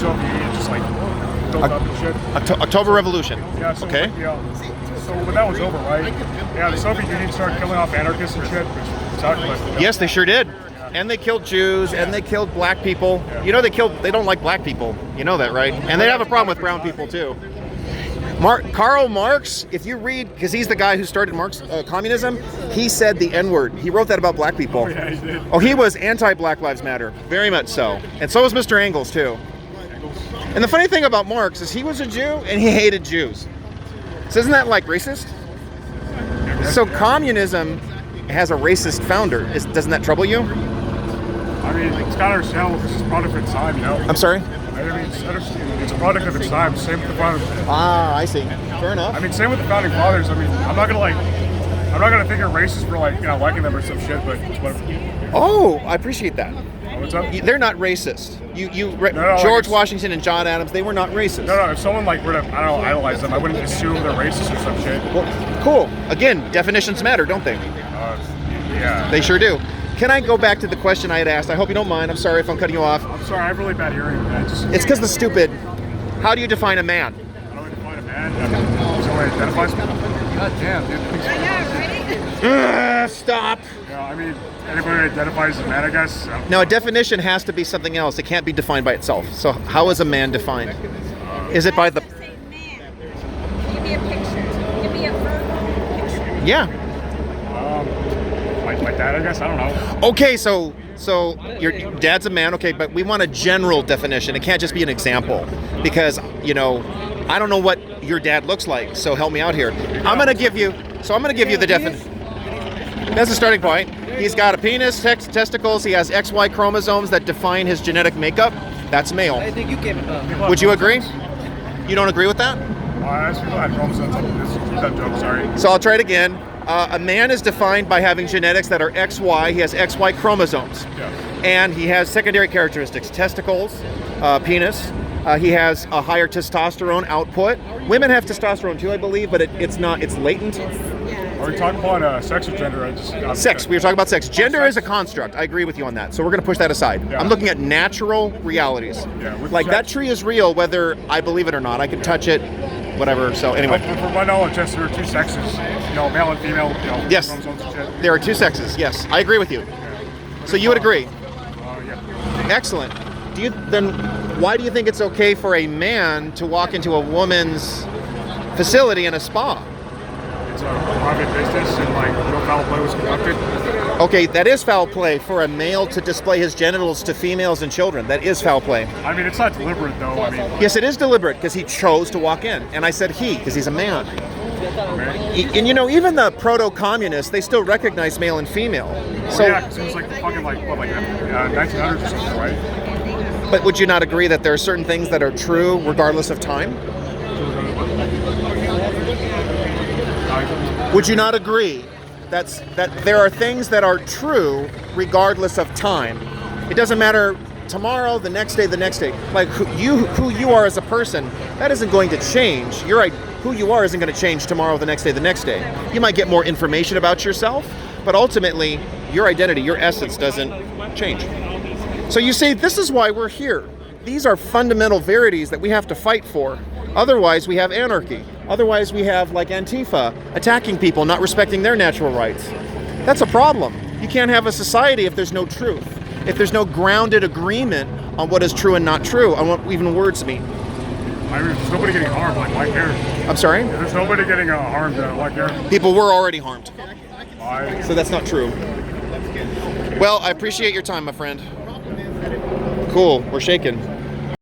Soviet Union just like built up and shit. October Revolution. Yeah. So, Okay. Yeah. So when that was over, right? Yeah, the Soviet Union started killing off anarchists and shit, which sucked. But, Yes, they sure did. And they killed Jews, and they killed black people. You know, they don't like black people. You know that, right? And they have a problem with brown people, too. Karl Marx, if you read, because he's the guy who started communism, he said the N-word. He wrote that about black people. Oh, yeah, he did. Oh, he was anti-Black Lives Matter. Very much so. And so was Mr. Engels, too. And the funny thing about Marx is he was a Jew, and he hated Jews. So isn't that, like, racist? So communism has a racist founder. Doesn't that trouble you? I mean, it's kind of understandable because it's a product of its time, you know? I'm sorry? I mean, it's a product of its time. Same with the founding. Ah, I see. Fair enough. I mean, same with the founding fathers. I mean, I'm not gonna think you're racist for like, you know, liking them or some shit, but it's whatever. Oh, I appreciate that. Oh, what's up? They're not racist. No, George like Washington and John Adams, they were not racist. No, if someone like were to, I don't know, idolize them, I wouldn't assume they're racist or some shit. Well, cool. Again, definitions matter, don't they? Yeah. They sure do. Can I go back to the question I had asked? I hope you don't mind. I'm sorry if I'm cutting you off. I'm sorry, I have really bad hearing. It's because the stupid. How do you define a man? How do I define a man? Someone identifies me? God damn, dude. Stop. Yeah, I mean, anybody identifies as a man, I guess. Now, a definition has to be something else. It can't be defined by itself. So how is a man defined? Is it by the... Give me a picture. Give me a verbal picture. Yeah. My dad, I guess. I don't know. Okay, so your dad's a man, okay, but we want a general definition. It can't just be an example because, you know, I don't know what your dad looks like, so help me out here. I'm going to give you the definition. That's the starting point. He's got a penis, testicles, he has XY chromosomes that define his genetic makeup. That's male. I think you can. Would you agree? You don't agree with that? I asked people had chromosomes. Keep that joke, sorry. So I'll try it again. A man is defined by having genetics that are XY. He has XY chromosomes. Yeah. And he has secondary characteristics, testicles, penis. He has a higher testosterone output. Women have testosterone too, I believe, but it's latent. Are we talking about sex or gender? Sex. We were talking about sex. Gender is a construct. I agree with you on that. So we're going to push that aside. Yeah. I'm looking at natural realities. Yeah, like that tree is real, whether I believe it or not. I can touch it, whatever. So anyway. From my knowledge, yes, there are two sexes. You know, male and female. You know, yes. Chromosomes and shit. There are two sexes. Yes, I agree with you. Yeah. So you would agree? Yeah. Excellent. Why do you think it's okay for a man to walk into a woman's facility in a spa? It's a private business and like no foul play was conducted. Okay, that is foul play for a male to display his genitals to females and children. That is foul play. I mean, it's not deliberate though. I mean, yes, it is deliberate because he chose to walk in, and I said he because he's a man. And you know, even the proto-communists, they still recognize male and female. So yeah, because it was like the fucking 1900s or something, right? But would you not agree that there are certain things that are true regardless of time? Would you not agree that there are things that are true regardless of time? It doesn't matter tomorrow, the next day, the next day. Like who you are as a person, that isn't going to change. You're right. Who you are isn't going to change tomorrow, the next day, the next day. You might get more information about yourself, but ultimately, your identity, your essence doesn't change. So you see, this is why we're here. These are fundamental verities that we have to fight for. Otherwise, we have anarchy. Otherwise, we have, like Antifa, attacking people, not respecting their natural rights. That's a problem. You can't have a society if there's no truth, if there's no grounded agreement on what is true and not true, on what even words mean. I mean, there's nobody getting harmed, like white hair. I'm sorry? There's nobody getting harmed, like hair. People were already harmed. Why? So that's not true. Well, I appreciate your time, my friend. Cool, we're shaking.